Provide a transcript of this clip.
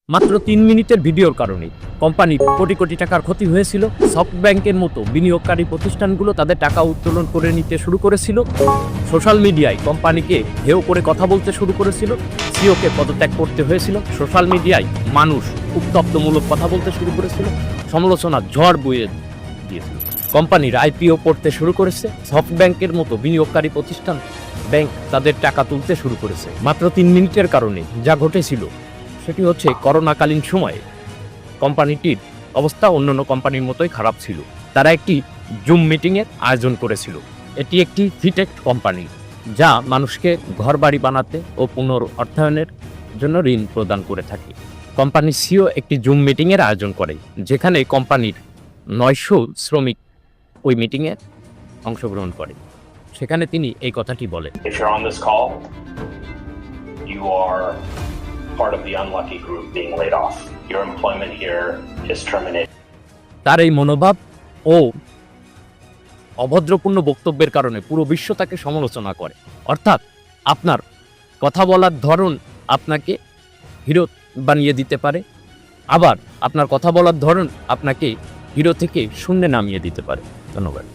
মাত্র ৩ মিনিটের ভিডিওর কারণে কোম্পানির কোটি কোটি টাকার ক্ষতি হয়েছিল। সফট ব্যাংকের মতো বিনিয়োগকারী প্রতিষ্ঠানগুলো তাদের টাকা উত্তোলন করে নিতে শুরু করেছিল। সোশ্যাল মিডিয়ায় কোম্পানিকে হেয় করে কথা বলতে শুরু করেছিল। সিওকে পদত্যাগ করতে হয়েছিল। সোশ্যাল মিডিয়ায় মানুষ উত্তপ্তমূলক কথা বলতে শুরু করেছিল। সমালোচনার ঝড় বয়ে দিয়েছিল। কোম্পানির আইপিও পড়তে শুরু করেছে। সফট ব্যাংকের মতো বিনিয়োগকারী প্রতিষ্ঠান ব্যাংক তাদের টাকা তুলতে শুরু করেছে। মাত্র ৩ মিনিটের কারণে যা ঘটেছিল সেটি হচ্ছে করোনাকালীন সময়ে কোম্পানিটির অবস্থা অন্যান্য কোম্পানির মতোই খারাপ ছিল। তারা একটি জুম মিটিংয়ের আয়োজন করেছিল। এটি একটি ফিটেক কোম্পানি যা মানুষকে ঘরবাড়ি বানাতে ও পুনর্অর্থায়নের জন্য ঋণ প্রদান করে থাকে। কোম্পানির সিও একটি জুম মিটিংয়ের আয়োজন করে, যেখানে কোম্পানির ৯০০ শ্রমিক ওই মিটিংয়ে অংশগ্রহণ করে। সেখানে তিনি এই কথাটি বলেন, If you're on this call, you are part of the unlucky group being laid off. Your employment here is terminated. তার এই মনোভাব ও অভদ্রপূর্ণ বক্তব্যের কারণে পুরো বিশ্ব তাকে সমালোচনা করে। অর্থাৎ আপনার কথা বলার ধরন আপনাকে হিরো বানিয়ে দিতে পারে, আবার আপনার কথা বলার ধরন আপনাকে হিরো থেকে শূন্যে নামিয়ে দিতে পারে। ধন্যবাদ।